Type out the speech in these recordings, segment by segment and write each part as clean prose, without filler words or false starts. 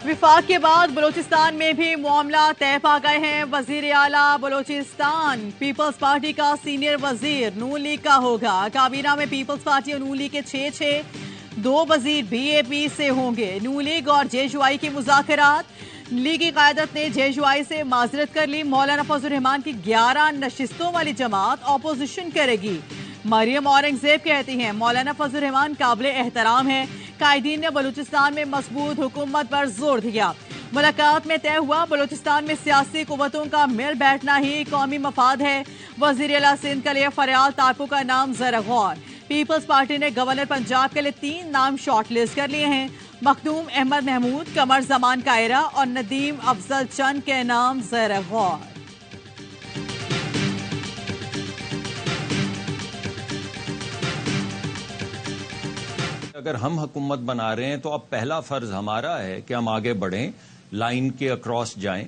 विफाक के बाद बलूचिस्तान में भी मामला तय पा गए हैं। वजीर आला बलूचिस्तान पीपल्स पार्टी का सीनियर वजीर नून लीग का होगा। काबीना में पीपल्स पार्टी और नून लीग के 6 दो वजीर बीएपी से होंगे। नून लीग और जेजुआई की मुज़ाकरात। लीगी क़यादत ने जेजुआई से माजरत कर ली। मौलाना फजल रहमान की 11 नशिस्तों वाली जमात ऑपोजिशन करेगी। मरियम औरंगजेब कहती हैं मौलाना फजल रहमान काबिल एहतराम है। कायदीन ने बलूचिस्तान में मजबूत हुकूमत पर जोर दिया। मुलाकात में तय हुआ बलूचिस्तान में सियासी कुव्वतों का मिल बैठना ही कौमी मफाद है। वजीर आला सिंध के लिए फरियाल तारपू का नाम जरा गौर। पीपल्स पार्टी ने गवर्नर पंजाब के लिए 3 नाम शॉर्टलिस्ट कर लिए हैं। मखदूम अहमद महमूद, कमर जमान कायरा और नदीम अफजल चंद के नाम जरा गौर। अगर हम हुकूमत बना रहे हैं तो अब पहला फर्ज हमारा है कि हम आगे बढ़ें, लाइन के अक्रॉस जाएं,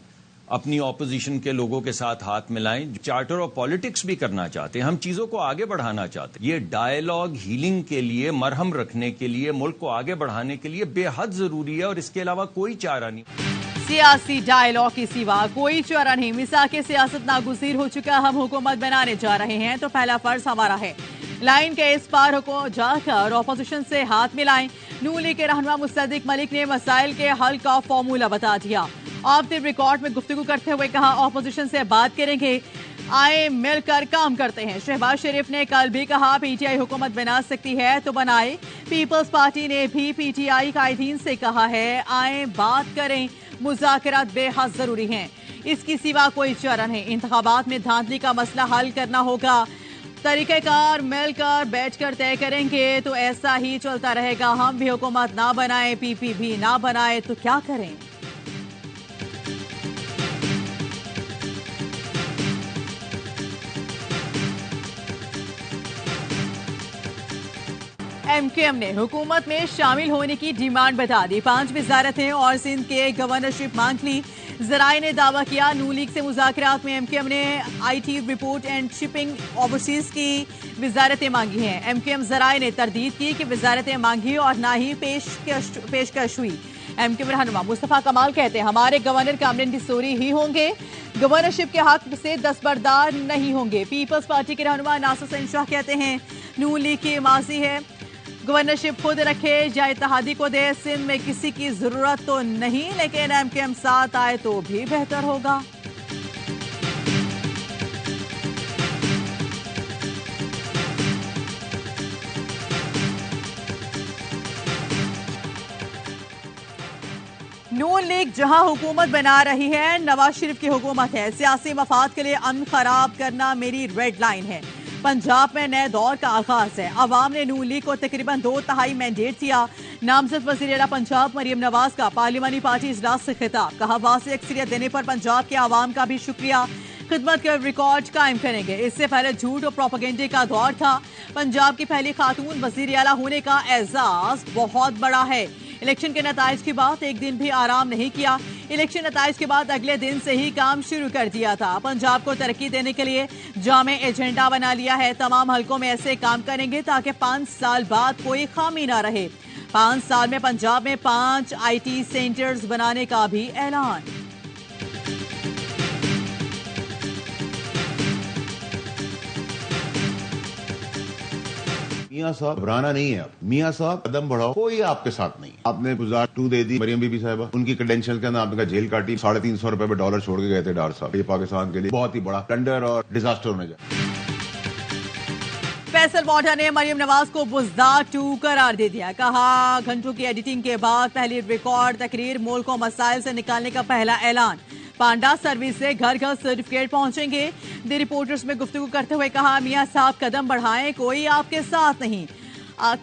अपनी ऑपोजिशन के लोगों के साथ हाथ मिलाएं। चार्टर ऑफ पॉलिटिक्स भी करना चाहते हैं, हम चीजों को आगे बढ़ाना चाहते हैं। ये डायलॉग हीलिंग के लिए, मरहम रखने के लिए, मुल्क को आगे बढ़ाने के लिए बेहद जरूरी है और इसके अलावा कोई चारा नहीं। सियासी डायलॉग के सिवा कोई चारा नहीं। मिसाक सियासत नागुज़ीर हो चुका। हम हुकूमत बनाने जा रहे हैं तो पहला फर्ज हमारा है लाइन के इस पार को जाकर ऑपोजिशन से हाथ मिलाएं। नून लीग के रहनुमा मुस्तदिक मलिक ने मसाइल के हल का फॉर्मूला बता दिया। ऑफ द रिकॉर्ड में गुफ्तगू करते हुए कहा ऑपोजिशन से बात करेंगे, आए मिलकर काम करते हैं। शहबाज शरीफ ने कल भी कहा पीटीआई हुकूमत बना सकती है तो बनाए। पीपल्स पार्टी ने भी पीटीआई कायदीन से कहा है आए बात करें, मुज़ाकरात बेहद जरूरी हैं। इसकी सिवा कोई चारा नहीं। इंतखाबात में धांधली का मसला हल करना होगा। तरीक़ेकार मिलकर बैठकर तय करेंगे तो ऐसा ही चलता रहेगा। हम भी हुकूमत ना बनाए, पीपी भी ना बनाए तो क्या करें। एमकेएम ने हुकूमत में शामिल होने की डिमांड बता दी। 5 वजारतें और सिंध के गवर्नरशिप मांग ली। जराए ने दावा किया नून लीग से मुज़ाकरात में एमकेएम ने IT, report and shipping, overseas की वजारतें मांगी हैं। एमकेएम जराए ने तरदीद की कि वजारतें मांगी और ना ही पेशकश हुई। एमकेएम रहनुमा मुस्तफा कमाल कहते हैं हमारे गवर्नर कामरान डिसोरी ही होंगे, गवर्नरशिप के हक से दस्तबरदार नहीं होंगे। पीपल्स पार्टी के रहनुमा नासिर हुसैन शाह कहते हैं नून लीग की माजी है, गवर्नरशिप खुद रखे या इत्तेहादी को दे। सिंध में किसी की जरूरत तो नहीं, लेकिन एमकेएम साथ आए तो भी बेहतर होगा। नून लीग जहां हुकूमत बना रही है, नवाज शरीफ की हुकूमत है। सियासी मफाद के लिए अमन खराब करना मेरी रेड लाइन है। पंजाब में नए दौर का आगाज है। अवाम ने नून लीग को तकरीबन 2/3 मैंडेट दिया। नामजद वज़ीर आला पंजाब मरियम नवाज का पार्लिमानी पार्टी इजलास से खिताब। कहा वाज़ेह अक्सरियत देने पर पंजाब के अवाम का भी शुक्रिया, खिदमत का रिकॉर्ड कायम करेंगे। इससे पहले झूठ और प्रोपेगेंडे का दौर था। पंजाब की पहली खातून वज़ीर आला होने का एजाज बहुत बड़ा है। इलेक्शन के नताइज के बाद एक दिन भी आराम नहीं किया। इलेक्शन नताइज के बाद अगले दिन से ही काम शुरू कर दिया था। पंजाब को तरक्की देने के लिए जामे एजेंडा बना लिया है। तमाम हलकों में ऐसे काम करेंगे ताकि 5 साल बाद कोई खामी ना रहे। 5 साल में पंजाब में 5 आईटी सेंटर्स बनाने का भी ऐलान। मियां साहब घबराना नहीं है। मियां साहब कदम बढ़ाओ, कोई आपके साथ नहीं। आपने गुजार 2 दे दी मरियम बीबी साहिबा, उनकी क्रेडेंशियल के अंदर आपने कहा जेल काटी। 350 रुपए पे डॉलर छोड़ के गए थे डॉक्टर साहब। ये पाकिस्तान के लिए बहुत ही बड़ा टंडर और डिजास्टर होने जाए। फैसल वाडा ने मरियम नवाज को बुज़दार 2 करार दे दिया। कहा घंटों की एडिटिंग के बाद पहली रिकॉर्ड तकरीर, मुल्क को मसाइल से निकालने का पहला ऐलान। पांडा सर्विस से घर घर सर्टिफिकेट पहुंचेंगे। द रिपोर्टर्स में गुफ्तगू करते हुए कहा मियां साहब कदम बढ़ाएं, कोई आपके साथ नहीं।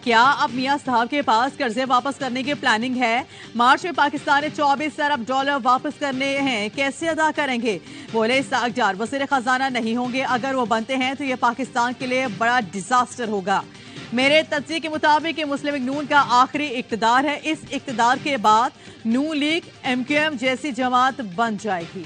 क्या अब मियां साहब के पास कर्जे वापस करने की प्लानिंग है? मार्च में पाकिस्तान ने 24 अरब डॉलर वापस करने हैं, कैसे अदा करेंगे? बोले सागजार वज़ीर खजाना नहीं होंगे, अगर वो बनते हैं तो ये पाकिस्तान के लिए बड़ा डिजास्टर होगा। मेरे तज्ज़िये के मुताबिक मुस्लिम लीग नून का आखिरी इक़्तिदार है। इस इक़्तिदार के बाद नून लीग एमकेएम जैसी जमात बन जाएगी।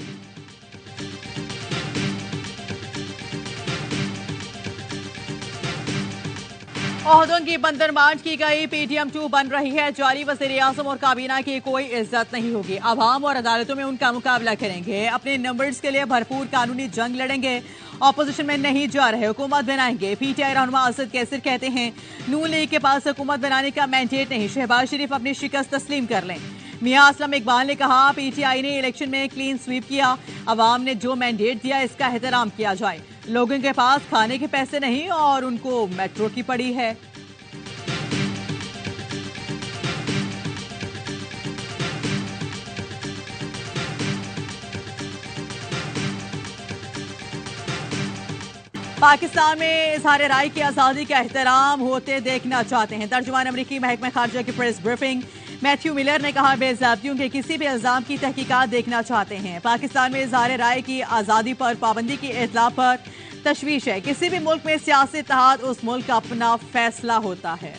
ओहदों की बंदरबांट की गई, पीटीएम 2 बन रही है जारी, वज़ीर आज़म और काबीना की कोई इज्जत नहीं होगी। अवाम और अदालतों में उनका मुकाबला करेंगे, अपने नंबर्स के लिए भरपूर कानूनी जंग लड़ेंगे, ऑपोजिशन में नहीं जा रहे, हुकूमत बनाएंगे। पीटीआई रहनुमा असद कैसर कहते हैं नून लीग के पास हुकूमत बनाने का मैंडेट नहीं, शहबाज शरीफ अपनी शिकस्त तस्लीम कर लें। मियां असलम इकबाल ने कहा पीटीआई ने इलेक्शन में क्लीन स्वीप किया, अवाम ने जो मैंडेट दिया इसका एहतराम किया जाए। लोगों के पास खाने के पैसे नहीं और उनको मेट्रो की पड़ी है। पाकिस्तान में इजहार राय की आज़ादी का एहतराम होते देखना चाहते हैं। तर्जुमान अमरीकी महकमा खारजा की प्रेस ब्रीफिंग मैथ्यू मिलर ने कहा बेज़ाब्तियों के किसी भी इल्जाम की तहकीकात देखना चाहते हैं। पाकिस्तान में इजहार राय की आज़ादी पर पाबंदी की इतला पर तशवीश है। किसी भी मुल्क में सियासी इत्तेहाद उस मुल्क का अपना फैसला होता है।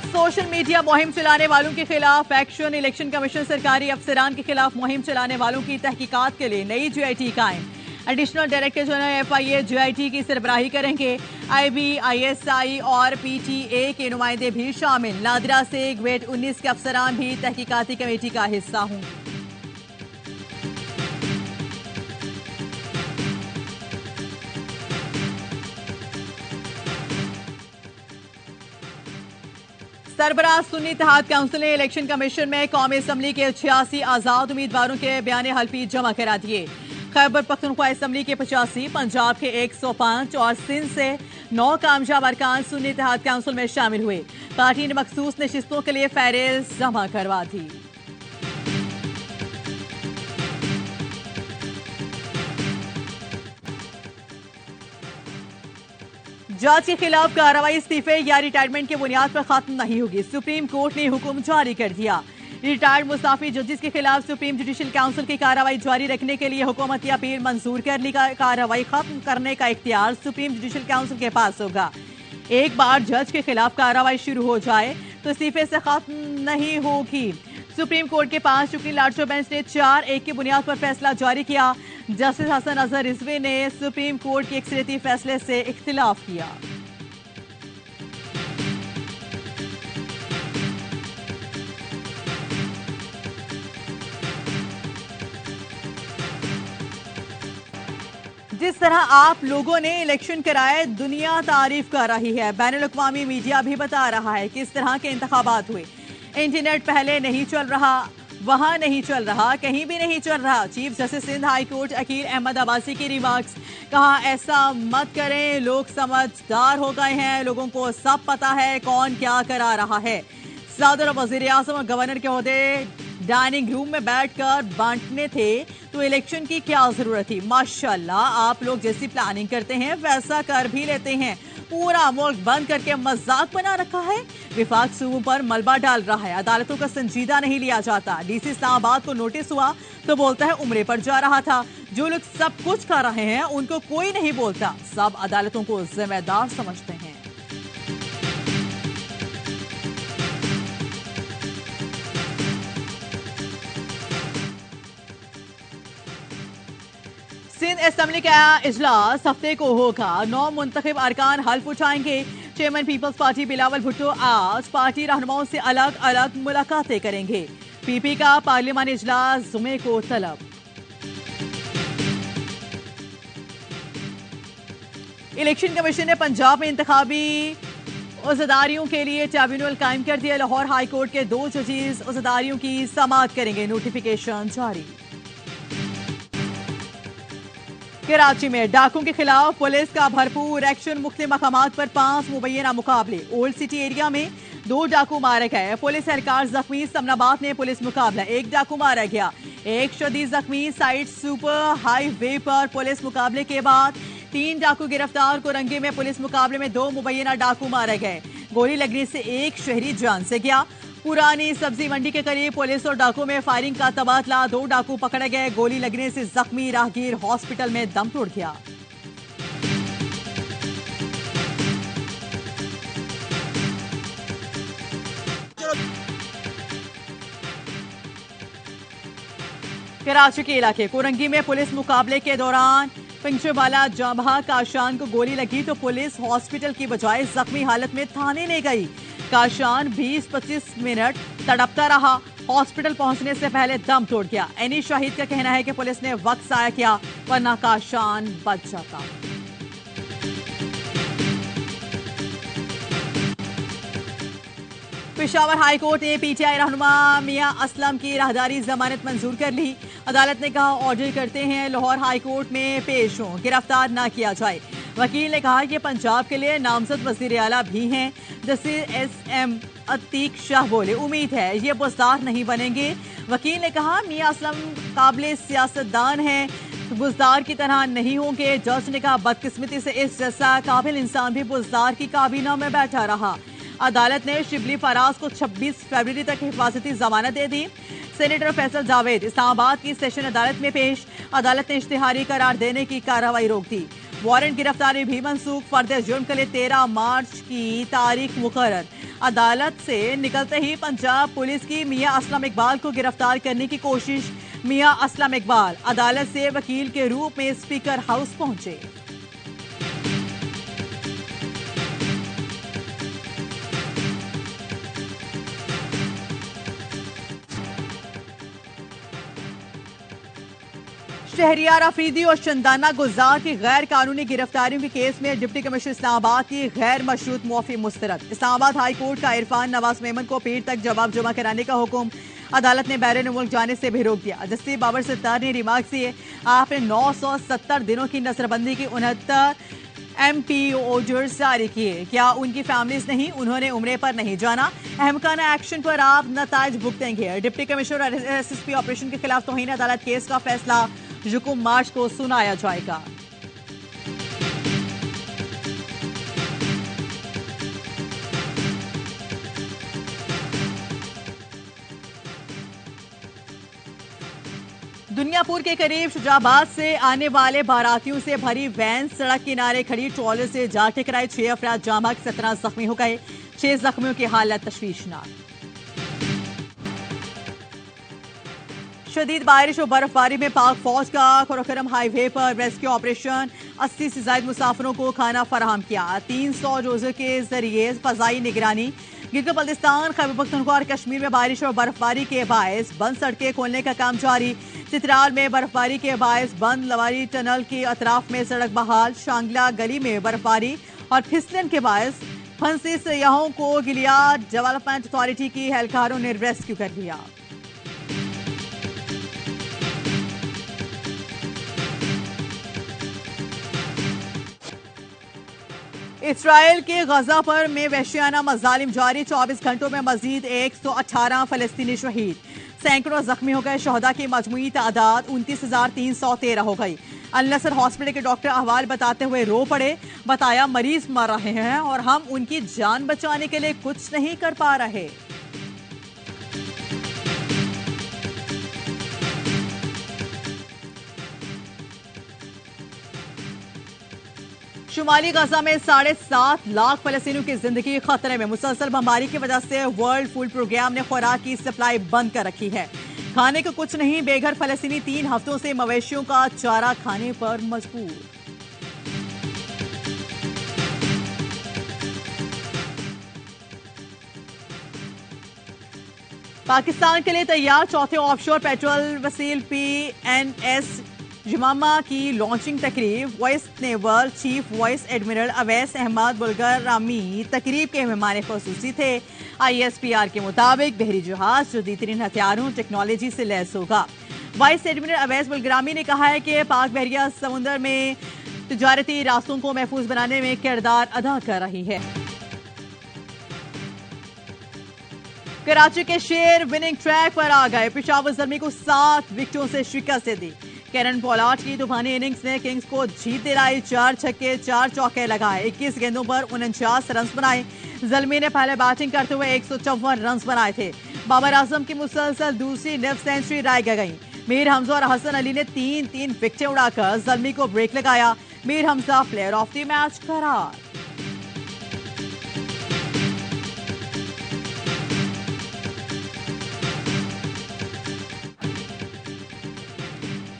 सोशल मीडिया मुहिम चलाने वालों के खिलाफ एक्शन, इलेक्शन कमीशन सरकारी अफसरान के खिलाफ मुहिम चलाने वालों की तहकीकात के लिए नई जीआईटी कायम। Additional director general FIA JIT की सरबराही करेंगे। आईबी, आईएसआई और पीटीए के नुमाइंदे भी शामिल। नादिरा से ग्रेड 19 के अफसरान भी तहकीकाती कमेटी का हिस्सा होंगे। सरबराह सुन्नी इत्तेहाद काउंसिल ने इलेक्शन कमीशन में कौमी असम्बली के 86 आजाद उम्मीदवारों के बयान हल्फी जमा करा दिए। खैबर पख्तूनख्वा असम्बली के 85, पंजाब के 105 और सिंध से 9 कामयाब अरकान सुन्नी इत्तेहाद काउंसिल में शामिल हुए। पार्टी ने मखसूस नशिस्तों के लिए फहरिस्त जमा करवा दी। जज के खिलाफ कार्रवाई, इस्तीफे या रिटायरमेंट की बुनियाद पर खत्म नहीं होगी। सुप्रीम कोर्ट ने हुक्म जारी कर दिया। रिटायर्ड मुस्ताफी जजेस के खिलाफ सुप्रीम जुडिशल काउंसिल की कार्रवाई जारी रखने के लिए हुकूमत की अपील मंजूर कर ली। कार्रवाई खत्म करने का इख्तियार सुप्रीम जुडिशल काउंसिल के पास होगा। एक बार जज के खिलाफ कार्रवाई शुरू हो जाए तो इस्तीफे से खत्म नहीं होगी। सुप्रीम कोर्ट के 5 शुक्री लार्जर बेंच ने 4-1 की बुनियाद पर फैसला जारी किया। जस्टिस हसन अजहर रिजवी ने सुप्रीम कोर्ट के अक्सरियती फैसले से इख्तिलाफ किया। जिस तरह आप लोगों ने इलेक्शन कराए, दुनिया तारीफ कर रही है। बैनुल-अक़वामी मीडिया भी बता रहा है किस तरह के इंतखाबात हुए। इंटरनेट पहले नहीं चल रहा, वहां नहीं चल रहा, कहीं भी नहीं चल रहा। Chief justice Sindh high court Akeel Ahmed Abbasi की रिमार्क्स, कहा ऐसा मत करें, लोग समझदार हो गए हैं, लोगों को सब पता है कौन क्या करा रहा है। सदर और वजीर आज़म और गवर्नर के ओहदे डाइनिंग रूम में बैठकर बांटने थे तो इलेक्शन की क्या जरूरत थी। माशाल्लाह आप लोग जैसी प्लानिंग करते हैं वैसा कर भी लेते हैं। पूरा मुल्क बंद करके मजाक बना रखा है। विफाक सूबों पर मलबा डाल रहा है। अदालतों का संजीदा नहीं लिया जाता। डीसी इस्लामाबाद को नोटिस हुआ तो बोलता है उम्रे पर जा रहा था। जो लोग सब कुछ कर रहे हैं उनको कोई नहीं बोलता। सब अदालतों को जिम्मेदार समझते हैं। सिंध असेंबली का इजलास हफ्ते को होगा। 9 मुंतखब अरकान हल्फ उठाएंगे। Chairman Peoples party Bilawal Bhutto आज पार्टी रहनुमाओं से अलग अलग मुलाकातें करेंगे। पीपी का पार्लियामानी इजलास जुमे को तलब। इलेक्शन कमीशन ने पंजाब में इंतखाबी उज़्ज़दारियों के लिए ट्रिब्यूनल कायम कर दिया। लाहौर हाई कोर्ट के 2 जजेस उज़्ज़दारियों की समाअत करेंगे। नोटिफिकेशन जारी। कराची में डाकुओं के खिलाफ पुलिस का भरपूर एक्शन। मुख्तलिफ मकामात पर 5 मुबैना मुकाबले। ओल्ड सिटी एरिया में 2 डाकू मारे गए। पुलिस एहलकार जख्मी। समनाबाद में पुलिस मुकाबला, 1 डाकू मारा गया, 1 शदीद जख्मी। साइड सुपर हाईवे पर पुलिस मुकाबले के बाद 3 डाकू गिरफ्तार। कोरंगी में पुलिस मुकाबले में 2 मुबैना डाकू मारे गए। गोली लगने से 1 शहरी जान से गया। पुरानी सब्जी मंडी के करीब पुलिस और डाकू में फायरिंग का तबादला। 2 डाकू पकड़े गए। गोली लगने से जख्मी राहगीर हॉस्पिटल में दम तोड़ गया। कराची के इलाके कोरंगी में पुलिस मुकाबले के दौरान पिंचवाला जाबहा काशान को गोली लगी तो पुलिस हॉस्पिटल की बजाय जख्मी हालत में थाने ले गई। काशान 20-25 मिनट तड़पता रहा, हॉस्पिटल पहुंचने से पहले दम तोड़ गया। एनी शाहिद का कहना है कि पुलिस ने वक्त जाया किया वरना काशान बच जाता। पेशावर हाई कोर्ट ने पीटीआई रहनुमा मियां असलम की राहदारी जमानत मंजूर कर ली। अदालत ने कहा ऑर्डर करते हैं लाहौर हाई कोर्ट में पेश हों, गिरफ्तार न किया जाए। वकील ने कहा कि पंजाब के लिए नामजद वजीर आला भी हैं। जस्टिस SM अतीक शाह बोले उम्मीद है ये बुजदार नहीं बनेंगे। वकील ने कहा मियां असलम काबिल सियासतदान हैं, बुजदार की तरह नहीं होंगे। जज ने कहा बदकिस्मती से इस जैसा काबिल इंसान भी बुजदार की काबीना में बैठा रहा। अदालत ने शिबली फराज को 26 फरवरी तक हिफाजती जमानत दे दी। सेनेटर फैसल जावेद इस्लामाबाद की सेशन अदालत में पेश। अदालत ने इश्तिहारी करार देने की कार्रवाई रोक दी। वारंट गिरफ्तारी भी मनसूख। फर्द जुर्म के लिए 13 मार्च की तारीख मुकर्रर। अदालत से निकलते ही पंजाब पुलिस की मियां असलम इकबाल को गिरफ्तार करने की कोशिश। मियां असलम इकबाल अदालत से वकील के रूप में स्पीकर हाउस पहुंचे। शहरियार अफरीदी और चंदाना गुलजार की गैर कानूनी गिरफ्तारियों के केस में डिप्टी कमिश्नर इस्लामाबाद की गैर मशरूत मुआफी मुस्तरद। इस्लामाबाद हाई कोर्ट का इरफान नवाज मेमन को पीर तक जवाब जमा कराने का हुक्म। अदालत ने बैरून मुल्क जाने से भी रोक दिया। जस्टिस बाबर सत्तार ने रिमार्क दिए आपने 970 दिनों की नजरबंदी की 69 MP ऑर्डर्स जारी किए, क्या उनकी फैमिलीज नहीं, उन्होंने उम्रे पर नहीं जाना। अहमकाना एक्शन पर आप नताइज भुगतेंगे। डिप्टी कमिश्नर और SSP ऑपरेशन के खिलाफ तौहीन अदालत केस का फैसला जुकुम मार्च को सुनाया जाएगा। दुनियापुर के करीब शुजाबाद से आने वाले बारातियों से भरी वैन सड़क किनारे खड़ी ट्रॉलर से जा टकराई। 6 अफराद जाम आग, 17 जख्मी हो गए। 6 जख्मियों की हालत तशवीशनाक। शदीद बारिश और बर्फबारी में पाक फौज का कोरकरम हाईवे पर रेस्क्यू ऑपरेशन। 80 से ज्यादा मुसाफिरों को खाना फराहम किया। 300 डोजर के जरिए फजाई निगरानी। गिलगित बल्तिस्तान, खैबर पख्तूनख्वा और कश्मीर में बारिश और बर्फबारी के बायस बंद सड़कें खोलने का काम जारी। चित्राल में बर्फबारी के बायस बंद, लवारी टनल के अतराफ में सड़क बहाल। शांगला गली में बर्फबारी और फिसलन के बायस फंसे सयाहों को गिलियाड डेवलपमेंट अथॉरिटी की एहलकारों ने रेस्क्यू कर लिया। इसराइल के गजा पर में वहशियाना मजालिम जारी। 24 घंटों में मजीद 118 फलस्तीनी शहीद, सैकड़ों जख्मी हो गए। शहदा की मजमूई तादाद 29,313 हो गई। अल नसर हॉस्पिटल के डॉक्टर अहवाल बताते हुए रो पड़े। बताया मरीज मर रहे हैं और हम उनकी जान बचाने के लिए कुछ नहीं कर पा रहे। शुमाली गजा में 7.5 लाख फलस्तीनियों की जिंदगी खतरे में। मुसलसल बमबारी की वजह से वर्ल्ड फूड प्रोग्राम ने खुराक की सप्लाई बंद कर रखी है। खाने को कुछ नहीं, बेघर फलस्तीनी 3 हफ्तों से मवेशियों का चारा खाने पर मजबूर। पाकिस्तान के लिए तैयार चौथे ऑफशोर पेट्रोल वसील PNS जमामा की लॉन्चिंग तकरीब। Vice naval chief vice admiral Awais Ahmed Bilgrami तकरीब के मेहमान खुसूसी थे। ISPR के मुताबिक बहरी जहाज जदीदतरीन हथियारों टेक्नोलॉजी से लैस होगा। वाइस एडमिरल अवैस बुल्गारामी ने कहा है कि पाक बहरिया समुद्र में तिजारती रास्तों को महफूज बनाने में किरदार अदा कर रही है। कराची के शेर विनिंग ट्रैक पर आ गए। पेशावर ज़ल्मी को 7 विकेटों से शिकस्त दी। कैरन पोलार्ड की तूफानी इनिंग्स ने किंग्स को जीत दिलाई। 4 छक्के 4 चौके लगाए। 21 गेंदों पर 49 रन बनाए। ज़ल्मी ने पहले बैटिंग करते हुए 154 रन बनाए थे। बाबर आजम की मुसलसल दूसरी नेफ सेंचुरी राय गई। मीर हमजा और हसन अली ने 3-3 विकेटें उड़ाकर ज़ल्मी को ब्रेक लगाया। Mir Hamza player of the match करार।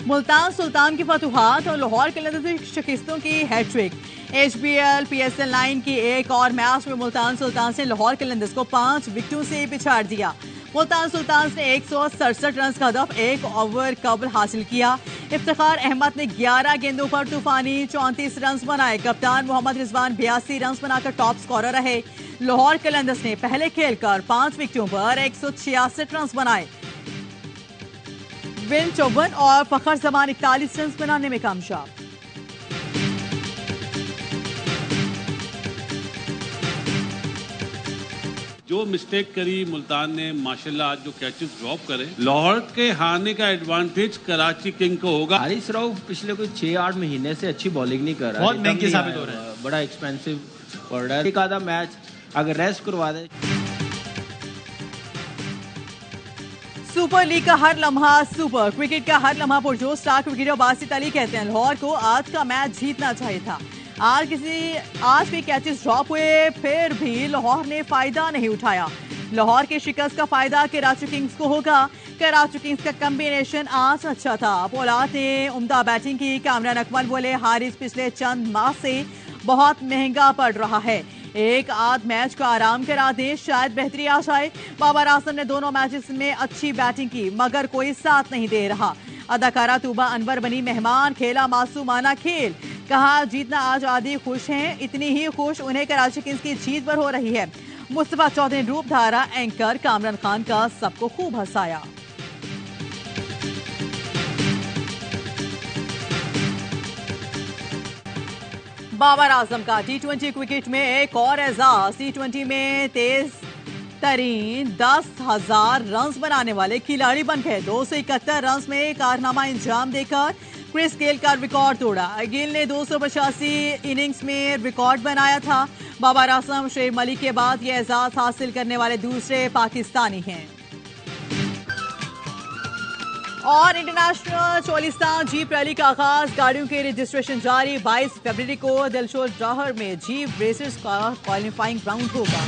मुल्तान सुल्तान की फतुहात और लाहौर कलंदर्स की शिकस्तों की हैट्रिक। HBL PSL 9 की एक और मैच में मुल्तान सुल्तान ने लाहौर कलंदर्स को 5 विकेटों से पिछाड़ दिया। मुल्तान सुल्तान ने 167 रन का हदफ 1 ओवर कबल हासिल किया। इफ्तिखार अहमद ने 11 गेंदों पर तूफानी 34 रन बनाए। कप्तान मोहम्मद रिजवान 82 रन बनाकर टॉप स्कोरर रहे। लाहौर कलंदर्स ने पहले खेलकर 5 विकेटों पर 166 रन बनाए। विन 54 और फखर जमान 41 रन बनाने में कामयाब। जो मिस्टेक करी मुल्तान ने माशाल्लाह आज जो कैचेस ड्रॉप करे, लाहौर के हारने का एडवांटेज कराची किंग को होगा। हारिस राउफ पिछले कोई 6-8 महीने से अच्छी बॉलिंग नहीं कर रहा है, बहुत महंगी साबित हो रहा है, बड़ा एक्सपेंसिव पड़ रहा है। एक आधा मैच अगर रेस्ट करवा दे। सुपर लीग का हर लम्हा सुपर, क्रिकेट का हर लम्हा पुरजोश। स्टार क्रिकेटर बासित अली कहते हैं लाहौर को आज का मैच जीतना चाहिए था। आज भी कैचेस ड्रॉप हुए, फिर भी लाहौर ने फायदा नहीं उठाया। लाहौर के शिकस्त का फायदा कराची किंग्स को होगा। कराची किंग्स का कॉम्बिनेशन आज अच्छा था। पोलाद ने उम्दा बैटिंग की। कामरान अकमल बोले हारिस पिछले चंद माह से बहुत महंगा पड़ रहा है, एक आध मैच का आराम करा दें, शायद बेहतरी आ जाए। बाबर आजम ने दोनों मैचेस में अच्छी बैटिंग की मगर कोई साथ नहीं दे रहा। अदाकारा तूबा अनवर बनी मेहमान, खेला मासूमाना खेल। कहा जीतना आज आदि खुश हैं, इतनी ही खुश उन्हें कराची किंग्स की जीत पर हो रही है। मुस्तफा चौधरी ने रूप धारा। एंकर कामरान खान का सबको खूब हंसाया। बाबर आजम का T20 क्रिकेट में एक और एजाज। T20 में तेज तरीन 10,000 रन बनाने वाले खिलाड़ी बन गए। 271 रन में कारनामा अंजाम देकर क्रिस गेल का रिकॉर्ड तोड़ा। गेल ने 285 इनिंग्स में रिकॉर्ड बनाया था। बाबर आजम शेर मलिक के बाद ये एजाज हासिल करने वाले दूसरे पाकिस्तानी हैं। और इंटरनेशनल चोलिस्तान जीप रैली का आगाज, गाड़ियों के रजिस्ट्रेशन जारी। 22 फरवरी को दिलशोद जौहर में जीप रेसर्स का क्वालिफाइंग राउंड होगा।